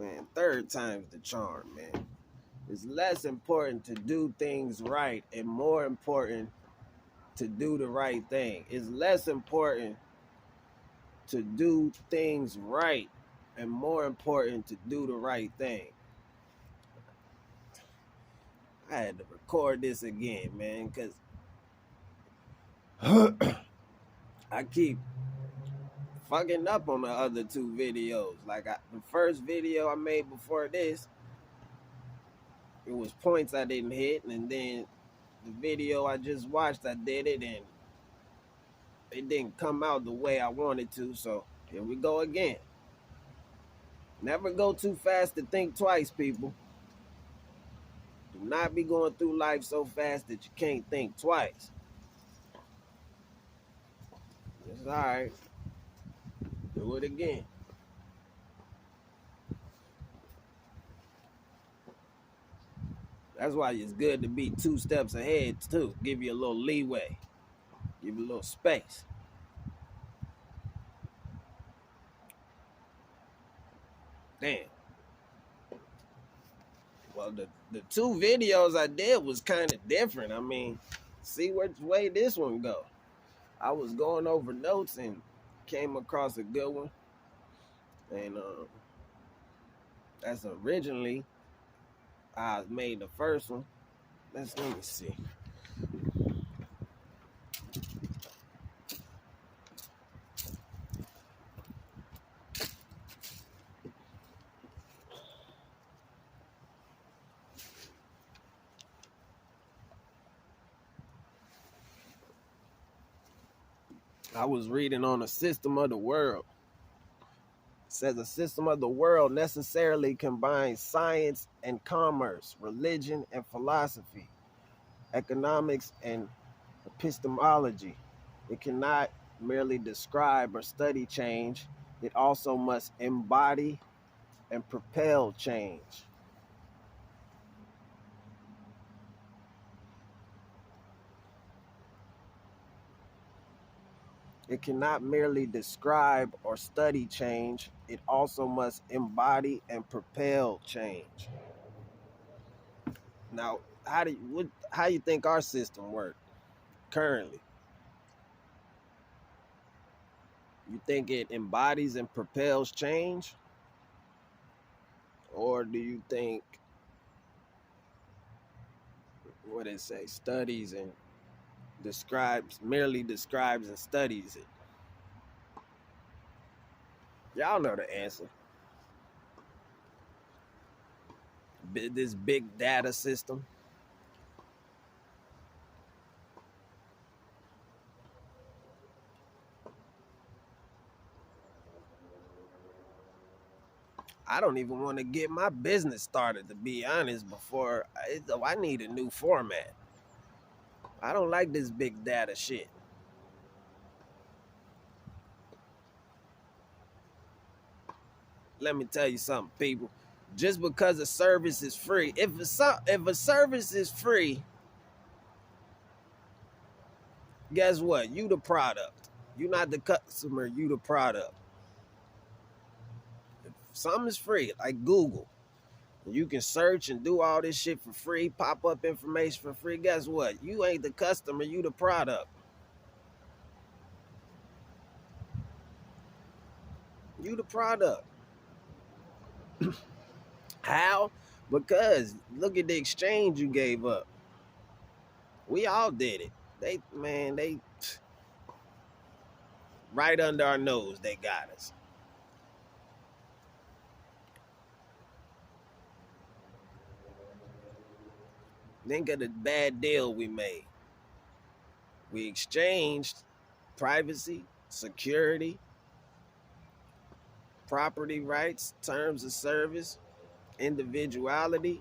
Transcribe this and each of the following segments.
Man, third time's the charm, man. It's less important to do things right and more important to do the right thing. It's less important to do things right and more important to do the right thing. I had to record this again, man, because I keep fucking up on the other two videos. Like the first video I made before this, it was points I didn't hit, and then the video I just watched, I did it, and it didn't come out the way I wanted to. So here we go again. Never go too fast to think twice, people. Do not be going through life so fast that you can't think twice. It's all right. Do it again. That's why it's good to be 2 steps ahead, too. Give you a little leeway. Give you a little space. Damn. Well, the 2 videos I did was kind of different. I mean, see which way this one go. I was going over notes and came across a good one. And that's originally I made the first one. Let me see. I was reading on a system of the world. It says a system of the world necessarily combines science and commerce, religion and philosophy, economics and epistemology. It cannot merely describe or study change. It also must embody and propel change. It cannot merely describe or study change. It also must embody and propel change. Now, how you think our system works currently? You think it embodies and propels change? Or do you think what it say, studies and merely describes and studies it? Y'all know the answer. This big data system. I don't even want to get my business started, to be honest, before I need a new format. I don't like this big data shit. Let me tell you something, people. Just because a service is free, if a service is free, guess what? You the product. You not the customer, you the product. If something is free, like Google, you can search and do all this shit for free, pop up information for free. Guess what? You ain't the customer, you the product. You the product. How? Because look at the exchange you gave up. We all did it. They right under our nose, they got us. Think of the bad deal we made. We exchanged privacy, security, property rights, terms of service, individuality,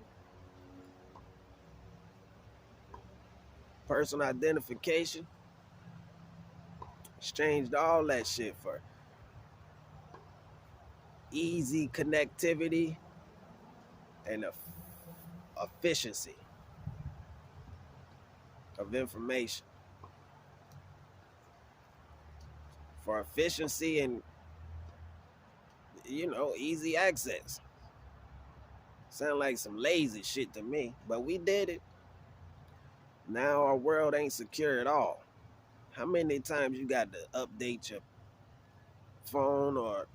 personal identification. Exchanged all that shit for easy connectivity and efficiency of information. For efficiency and easy access. Sound like some lazy shit to me, but we did it. Now our world ain't secure at all. How many times you got to update your phone or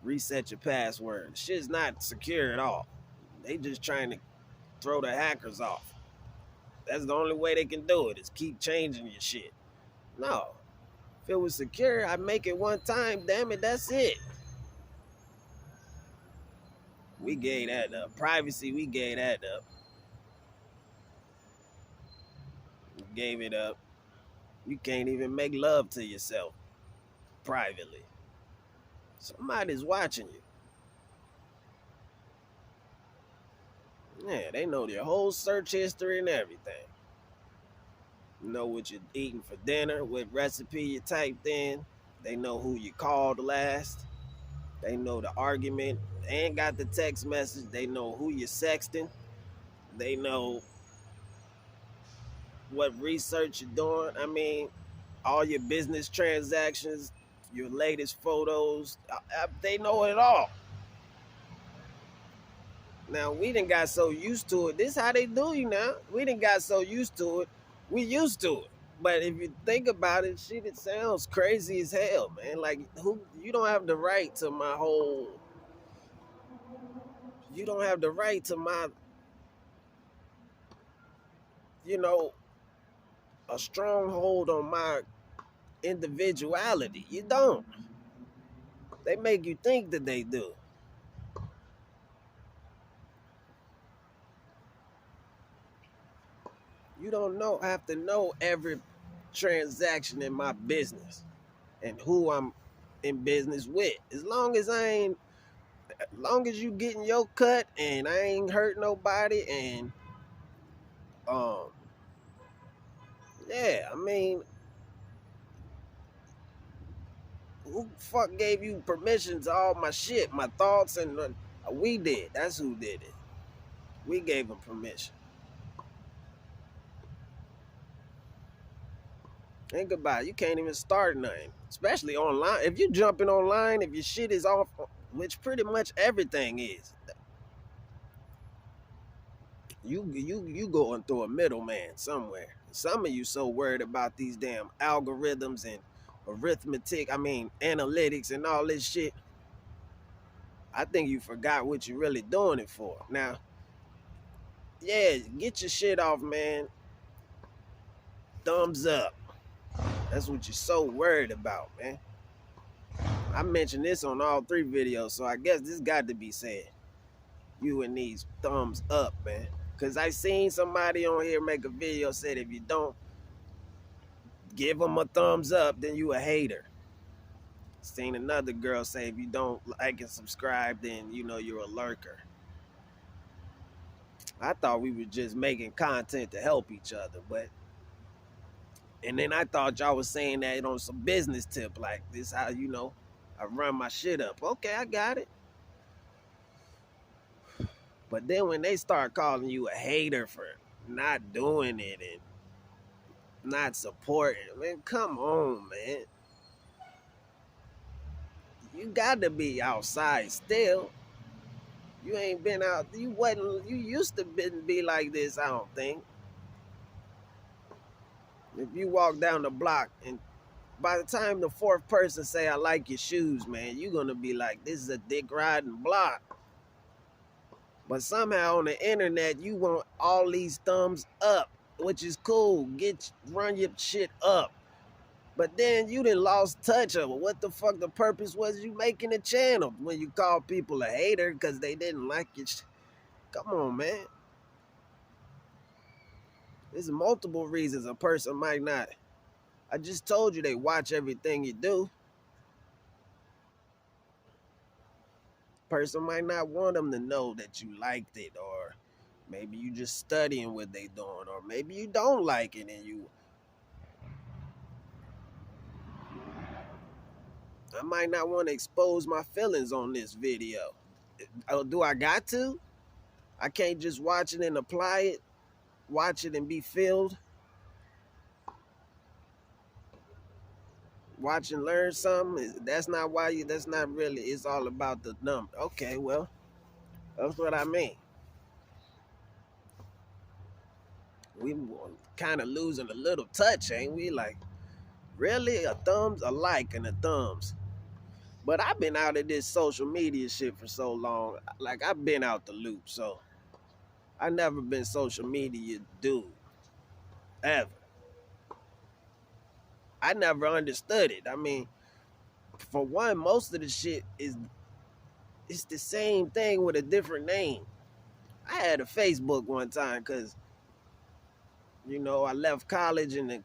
reset your password? Shit's not secure at all. They just trying to throw the hackers off. That's the only way they can do it is keep changing your shit. No. If it was secure, I'd make it one time, damn it, that's it. We gave that up. Privacy, we gave that up. We gave it up. You can't even make love to yourself privately. Somebody's watching you. Yeah, they know your whole search history and everything. Know what you're eating for dinner, what recipe you typed in. They know who you called last. They know the argument and got the text message. They know who you're sexting. They know what research you're doing. I mean, all your business transactions, your latest photos. They know it all. Now, we done got so used to it. This is how they do you now. We done got so used to it. We used to it. But if you think about it, shit, it sounds crazy as hell, man. Like, you don't have the right to my whole... You don't have the right to my, a stronghold on my individuality. You don't. They make you think that they do. You don't know. I have to know every transaction in my business and who I'm in business with. As long as you getting your cut and I ain't hurt nobody and yeah, I mean, who the fuck gave you permission to all my shit, my thoughts, and we did. That's who did it. We gave them permission. Think about it. You can't even start nothing, especially online. If you jumping online, if your shit is off, which pretty much everything is, you going through a middleman somewhere. Some of you so worried about these damn algorithms and arithmetic, analytics and all this shit. I think you forgot what you're really doing it for. Now, yeah, get your shit off, man. Thumbs up. That's what you're so worried about, man. I mentioned this on all 3 videos, so I guess this got to be said. You and these thumbs up, man. Because I seen somebody on here make a video said if you don't give them a thumbs up, then you a hater. Seen another girl say if you don't like and subscribe, then you're a lurker. I thought we were just making content to help each other, and then I thought y'all was saying that on some business tip, like this how I run my shit up. Okay, I got it. But then when they start calling you a hater for not doing it and not supporting, man, come on, man. You got to be outside still. You ain't been out. You used to be like this, I don't think. If you walk down the block and by the time the 4th person say I like your shoes, man, you're going to be like, this is a dick riding block. But somehow on the internet, you want all these thumbs up, which is cool. Run your shit up. But then you done lost touch of it. What the fuck the purpose was you making a channel when you call people a hater because they didn't like your shit? Come on, man. There's multiple reasons a person might not. I just told you they watch everything you do. Person might not want them to know that you liked it, or maybe you just studying what they doing, or maybe you don't like it and I might not want to expose my feelings on this video. Do I got to? I can't just watch it and apply it, watch it and be filled. Watch and learn something. That's not why that's not really, it's all about the number. Okay, well, that's what I mean. We kind of losing a little touch, ain't we? Like, really, a thumbs, a like, and a thumbs. But I've been out of this social media shit for so long. Like, I've been out the loop, so I never been social media dude ever. I never understood it. I mean, for one, most of the shit is it's the same thing with a different name. I had a Facebook one time because I left college and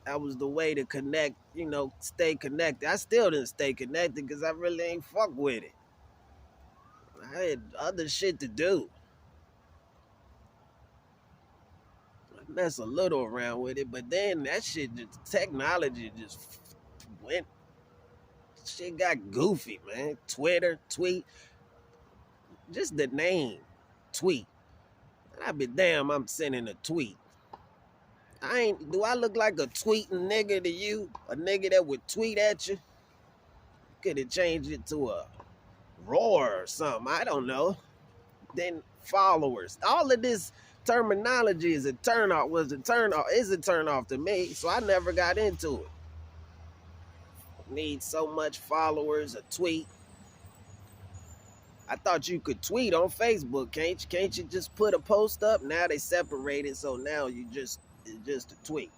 that was the way to connect. Stay connected. I still didn't stay connected because I really ain't fuck with it. I had other shit to do. I mess a little around with it, but then that shit, technology just went. Shit got goofy, man. Twitter, tweet, just the name, tweet. And I be damn, I'm sending a tweet. Do I look like a tweeting nigga to you? A nigga that would tweet at you? Could have changed it to a roar or something. I don't know. Then followers. All of this terminology is a turn off, is a turn off to me. So I never got into it. Need so much followers, a tweet. I thought you could tweet on Facebook, can't you? Can't you just put a post up? Now they separate it, so now it's just a tweet.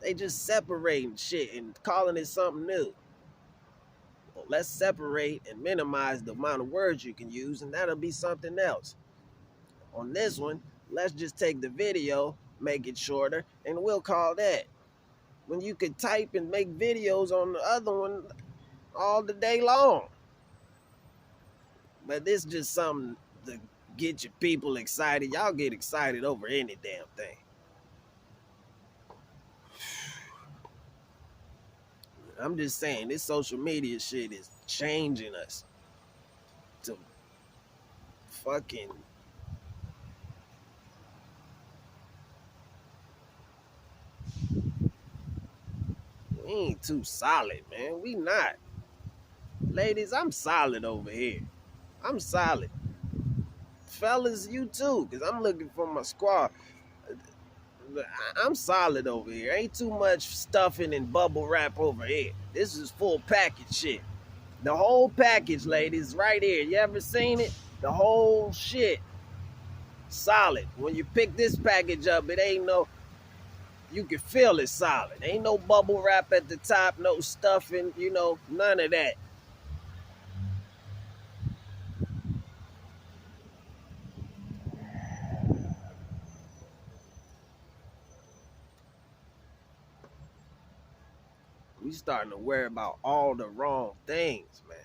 They just separating shit and calling it something new. Well, let's separate and minimize the amount of words you can use, and that'll be something else. On this one, let's just take the video, make it shorter, and we'll call that. When you could type and make videos on the other one all the day long. But this just something to get your people excited. Y'all get excited over any damn thing. I'm just saying, this social media shit is changing us to fucking... We ain't too solid, man. We not. Ladies, I'm solid over here. I'm solid. Fellas, you too, because I'm looking for my squad. I'm solid over here. Ain't too much stuffing and bubble wrap over here. This is full package shit. The whole package, ladies, right here. You ever seen it? The whole shit. Solid. When you pick this package up, it ain't no... You can feel it solid. Ain't no bubble wrap at the top, no stuffing, none of that. We starting to worry about all the wrong things, man.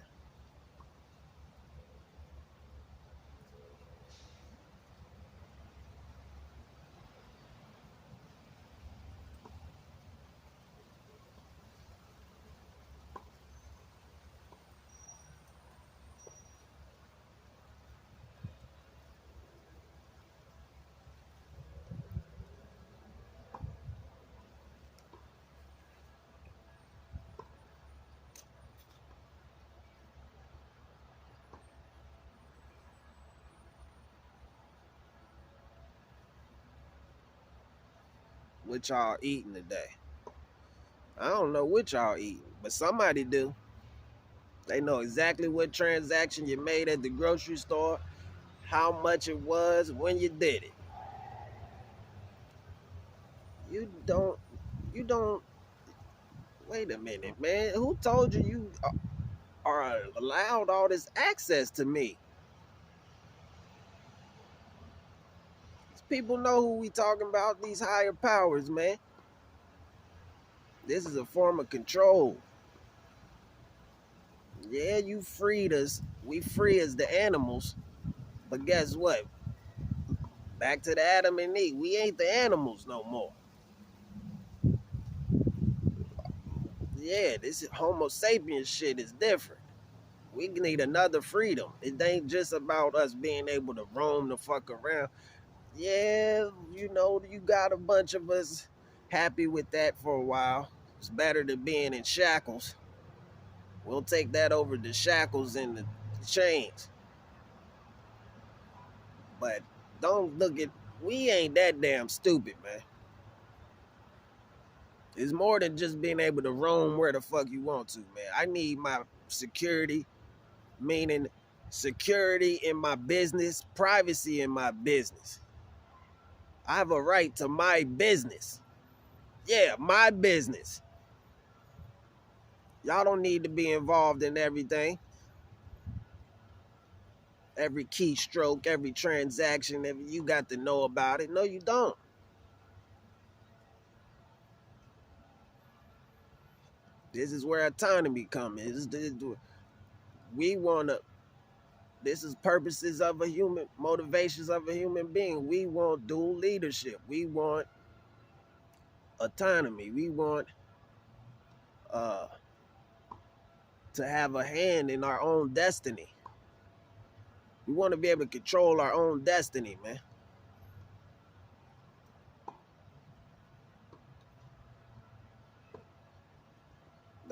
What y'all eating today? I don't know what y'all eating, but somebody do. They know exactly what transaction you made at the grocery store, how much it was, when you did it. You don't, wait a minute, man. Who told you are allowed all this access to me? These people know who we talking about, these higher powers, man. This is a form of control. Yeah, you freed us. We free as the animals. But guess what? Back to the Adam and Eve. We ain't the animals no more. Yeah, this Homo sapiens shit is different. We need another freedom. It ain't just about us being able to roam the fuck around. Yeah, you got a bunch of us happy with that for a while. It's better than being in shackles. We'll take that over the shackles and the chains. But don't look at We ain't that damn stupid, man. It's more than just being able to roam where the fuck you want to, man. I need my security, meaning security in my business, privacy in my business. I have a right to my business. Yeah, my business. Y'all don't need to be involved in everything. Every keystroke, every transaction, you got to know about it. No, you don't. This is where autonomy comes in. We want to, this is purposes of a human, motivations of a human being. We want dual leadership. We want autonomy. We want uh, to have a hand in our own destiny. We want to be able to control our own destiny, man.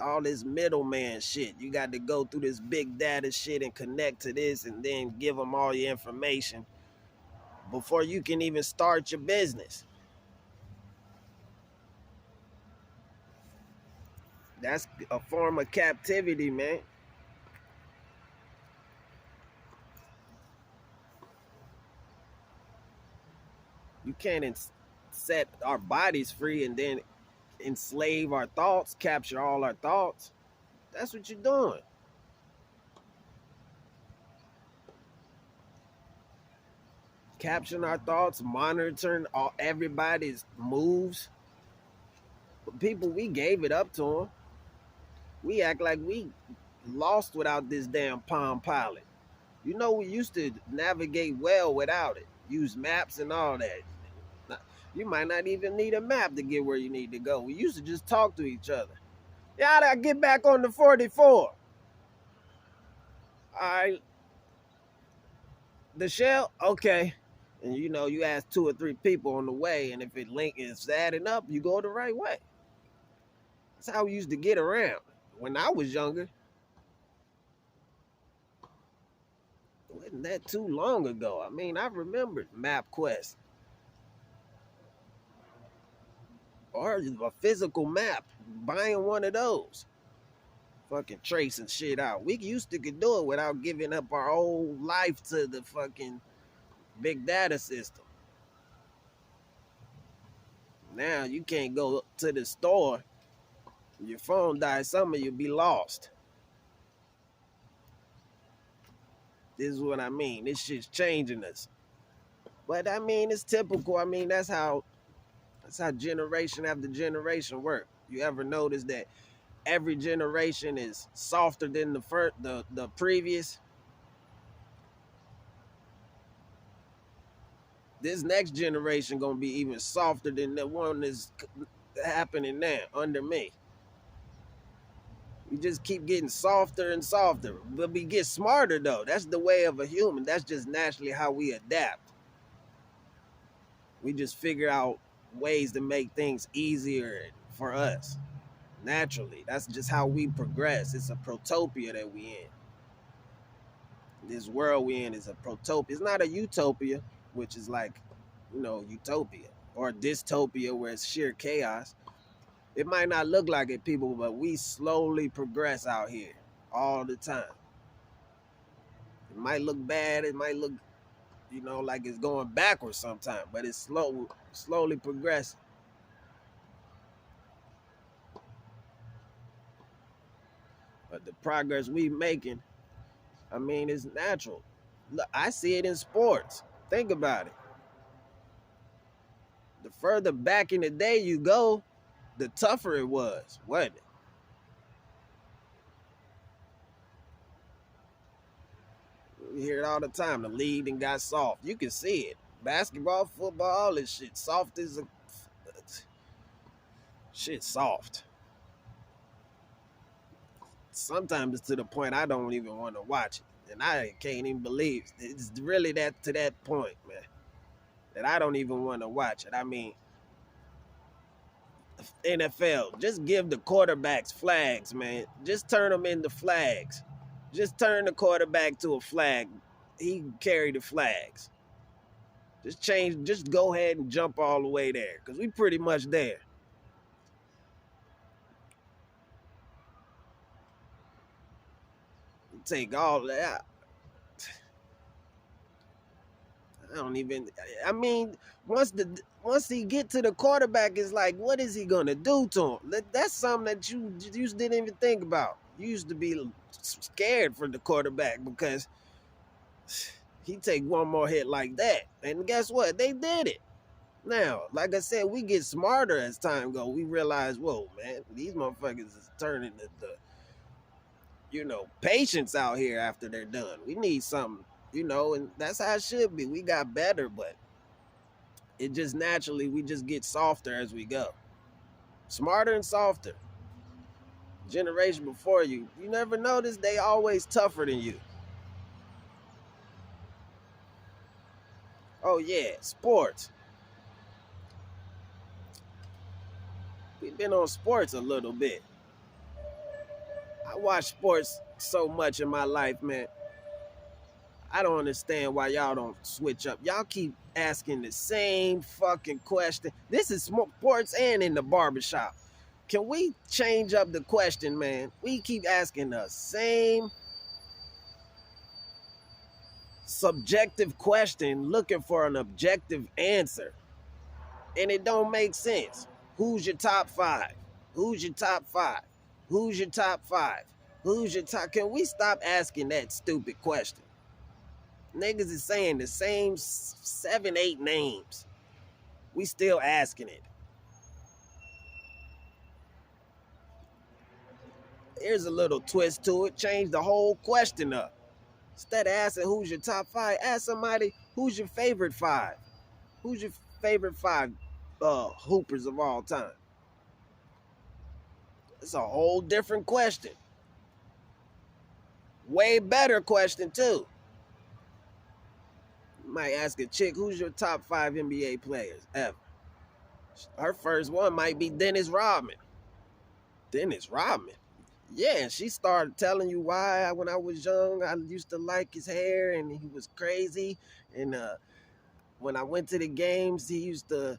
All this middleman shit. You got to go through this big data shit and connect to this and then give them all your information before you can even start your business. That's a form of captivity, man. You can't set our bodies free and then enslave our thoughts, capture all our thoughts. That's what you're doing. Capturing our thoughts, monitoring everybody's moves. But people, we gave it up to them. We act like we lost without this damn Palm Pilot. You know, we used to navigate well without it. Use maps and all that. You might not even need a map to get where you need to go. We used to just talk to each other. Yeah, I get back on the 44. All right. The shell? Okay. And you know, you ask 2 or 3 people on the way, and if it is adding up, you go the right way. That's how we used to get around when I was younger. Wasn't that too long ago? I mean, I remembered MapQuest. Or a physical map, buying one of those. Fucking tracing shit out. We used to could do it without giving up our whole life to the fucking big data system. Now you can't go to the store. Your phone dies, some of you be lost. This is what I mean. This shit's changing us. But I mean, it's typical. I mean, that's how generation after generation work. You ever notice that every generation is softer than the previous? This next generation gonna be even softer than the one that's happening now under me. We just keep getting softer and softer, but we get smarter though. That's the way of a human. That's just naturally how we adapt. We just figure out ways to make things easier for us naturally. That's just how we progress. It's a protopia that we in. This world we in is a protopia. It's not a utopia, which is like, you know, utopia, or dystopia where it's sheer chaos. It might not look like it, people, but we slowly progress out here all the time. It might look bad. It might look, you know, like it's going backwards sometimes, but it's slowly progressing. But the progress we making, I mean, it's natural. Look, I see it in sports. Think about it. The further back in the day you go, the tougher it was, wasn't it? We hear it all the time. The league and got soft. You can see it. Basketball, football, all this shit. Soft as a shit soft. Sometimes it's to the point I don't even want to watch it. And I can't even believe it's really that to that point, man. That I don't even want to watch it. I mean, NFL, just give the quarterbacks flags, man. Just turn them into flags. Just turn the quarterback to a flag. He can carry the flags. Just go ahead and jump all the way there, because we pretty much there. Take all of that. I don't even. I mean, once he get to the quarterback, it's like, what is he gonna do to him? That's something that you just didn't even think about. You used to be scared for the quarterback because he take one more hit like that, and guess what? They did it. Now, like I said, we get smarter as time go. We realize, whoa, man, these motherfuckers is turning the patience out here after they're done. We need something, and that's how it should be. We got better, but it just naturally we just get softer as we go. Smarter and softer. Generation before you never notice they always tougher than you. Oh yeah, sports. We've been on sports a little bit. I watch sports so much in my life, man. I don't understand why y'all don't switch up. Y'all keep asking the same fucking question. This is sports and in the barbershop. Can we change up the question, man? We keep asking the same subjective question looking for an objective answer. And it don't make sense. Who's your top five? Who's your top five? Who's your top five? Who's your top? Can we stop asking that stupid question? Niggas is saying the same 7, 8 names. We still asking it. Here's a little twist to it. Change the whole question up. Instead of asking who's your top five, ask somebody who's your favorite five. Who's your favorite five hoopers of all time? It's a whole different question. Way better question too. You might ask a chick, who's your top 5 NBA players ever? Her first one might be Dennis Rodman. Dennis Rodman? Yeah, she started telling you why when I was young, I used to like his hair and he was crazy. And when I went to the games, he used to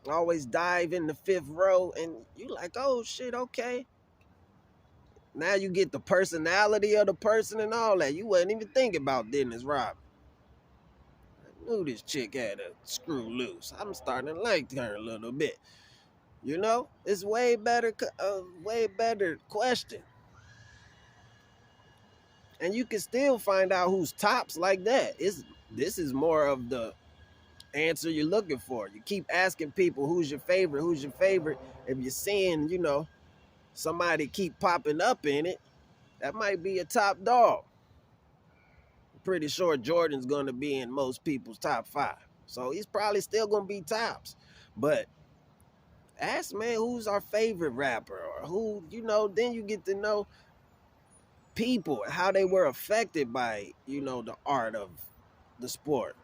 always dive in the 5th row. And you like, oh shit, okay. Now you get the personality of the person and all that. You wasn't even thinking about Dennis Rodman. I knew this chick had a screw loose. I'm starting to like her a little bit. It's way better question. And you can still find out who's tops like that. This is more of the answer you're looking for. You keep asking people who's your favorite. If you're seeing, somebody keep popping up in it, that might be a top dog. I'm pretty sure Jordan's gonna be in most people's top 5. So he's probably still gonna be tops. But ask, man, who's our favorite rapper, or who, then you get to know people, how they were affected by, the art of the sport.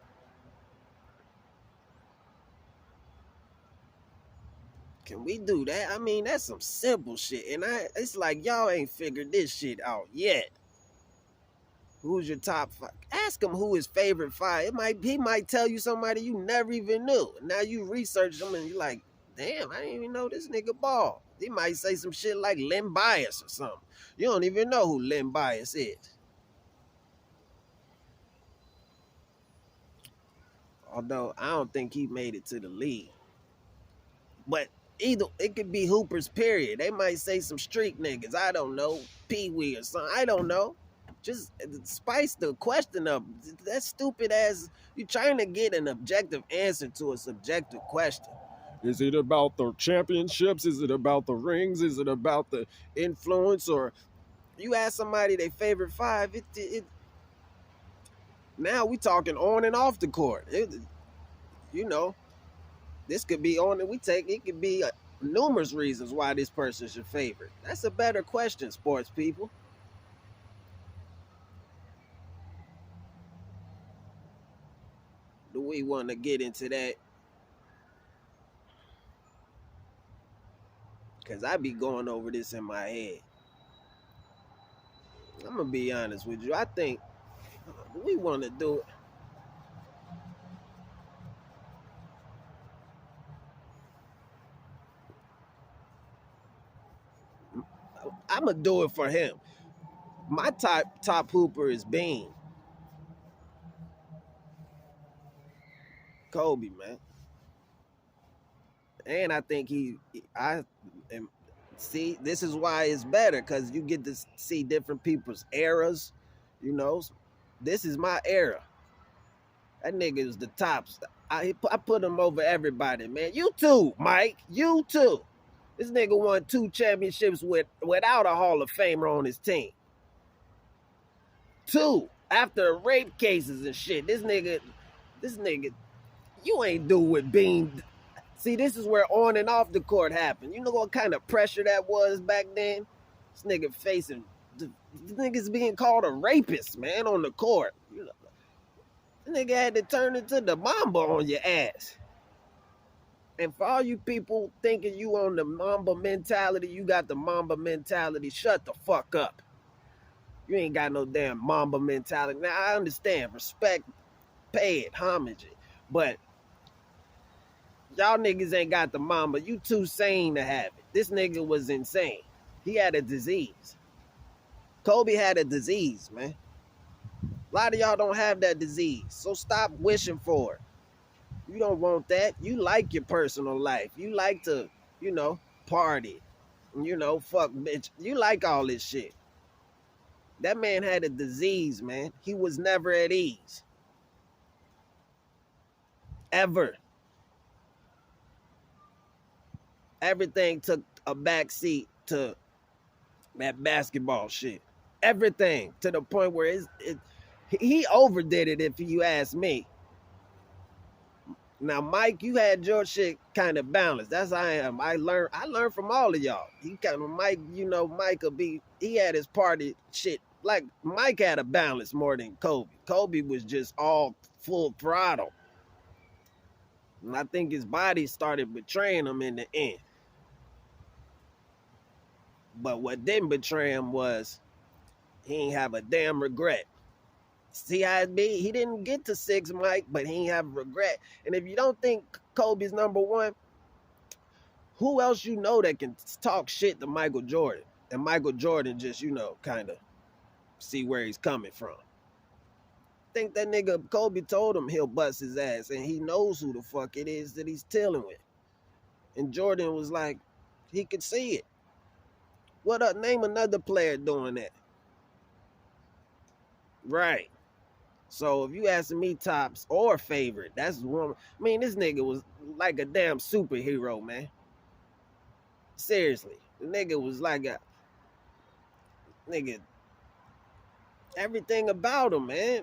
Can we do that? I mean, that's some simple shit. And it's like y'all ain't figured this shit out yet. Who's your top 5? Ask him who his favorite 5. He might tell you somebody you never even knew. Now you research them and you're like, damn, I didn't even know this nigga ball. He might say some shit like Len Bias or something. You don't even know who Len Bias is. Although I don't think he made it to the league. But either it could be Hoopers, period. They might say some street niggas. I don't know. Pee Wee or something. I don't know. Just spice the question up. That stupid ass. You trying to get an objective answer to a subjective question. Is it about the championships? Is it about the rings? Is it about the influence? Or you ask somebody their favorite 5, now we talking on and off the court. This could be on, and it could be numerous reasons why this person's your favorite. That's a better question, sports people. Do we want to get into that? Because I be going over this in my head. I'm going to be honest with you. I think we want to do it. I'ma do it for him. My top hooper is Bean. Kobe, man. And I think I am, see, this is why it's better, because you get to see different people's eras. You know, this is my era. That nigga is the tops. I put him over everybody, man. You too, Mike. You too. This nigga won 2 championships without a Hall of Famer on his team. 2 after rape cases and shit. This nigga, you ain't do with Bean. See, this is where on and off the court happened. You know what kind of pressure that was back then? This nigga facing, this nigga's being called a rapist, man, on the court. You know, this nigga had to turn into the Mamba on your ass. And for all you people thinking you on the Mamba mentality, you got the Mamba mentality, shut the fuck up. You ain't got no damn Mamba mentality. Now, I understand, respect, pay it, homage it. But y'all niggas ain't got the Mamba. You too sane to have it. This nigga was insane. He had a disease. Kobe had a disease, man. A lot of y'all don't have that disease. So stop wishing for it. You don't want that. You like your personal life. You like to, you know, party. You know, fuck bitch. You like all this shit. That man had a disease, man. He was never at ease. Ever. Everything took a backseat to that basketball shit. Everything, to the point where he overdid it, if you ask me. Now, Mike, you had your shit kind of balanced. That's how I am. I learned from all of y'all. He kind of, Mike, you know, Mike he had his party shit. Like, Mike had a balance more than Kobe. Kobe was just all full throttle. And I think his body started betraying him in the end. But what didn't betray him was he ain't have a damn regret. See how it be? He didn't get to 6, Mike, but he ain't have regret. And if you don't think Kobe's number 1, who else you know that can talk shit to Michael Jordan? And Michael Jordan just, you know, kind of see where he's coming from. I think that nigga Kobe told him he'll bust his ass, and he knows who the fuck it is that he's dealing with. And Jordan was like, he could see it. What up? Name another player doing that. Right. So if you asking me tops or favorite, that's one. I mean, this nigga was like a damn superhero, man. Seriously. The nigga was like a nigga. Everything about him, man.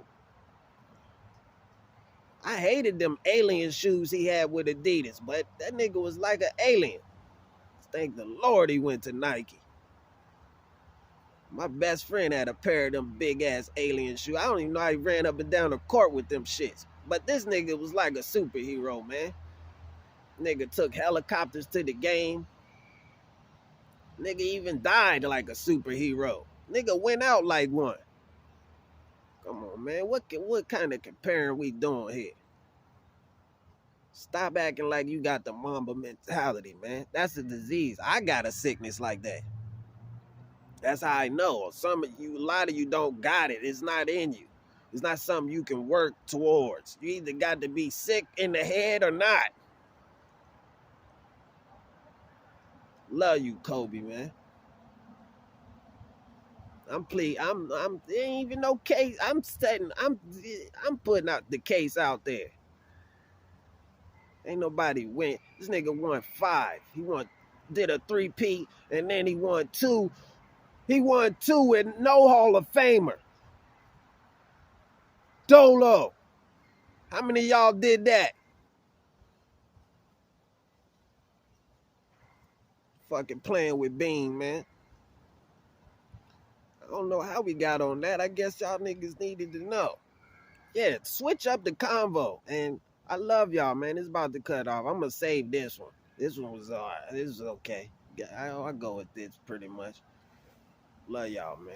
I hated them alien shoes he had with Adidas, but that nigga was like an alien. Thank the Lord he went to Nike. My best friend had a pair of them big ass alien shoes. I don't even know how he ran up and down the court with them shits. But this nigga was like a superhero, man. Nigga took helicopters to the game. Nigga even died like a superhero. Nigga went out like one. Come on, man. What kind of comparing we doing here? Stop acting like you got the Mamba mentality, man. That's a disease. I got a sickness like that. That's how I know. Some of you, a lot of you don't got it. It's not in you. It's not something you can work towards. You either got to be sick in the head or not. Love you, Kobe, man. There ain't even no case. I'm putting out the case out there. Ain't nobody win. This nigga won 5. He did a 3-peat, and then he won 2. He won 2 with no Hall of Famer. Dolo. How many of y'all did that? Fucking playing with Bean, man. I don't know how we got on that. I guess y'all niggas needed to know. Yeah, switch up the convo. And I love y'all, man. It's about to cut off. I'm going to save this one. This one was all right. This is okay. I'll go with this pretty much. Love y'all, man.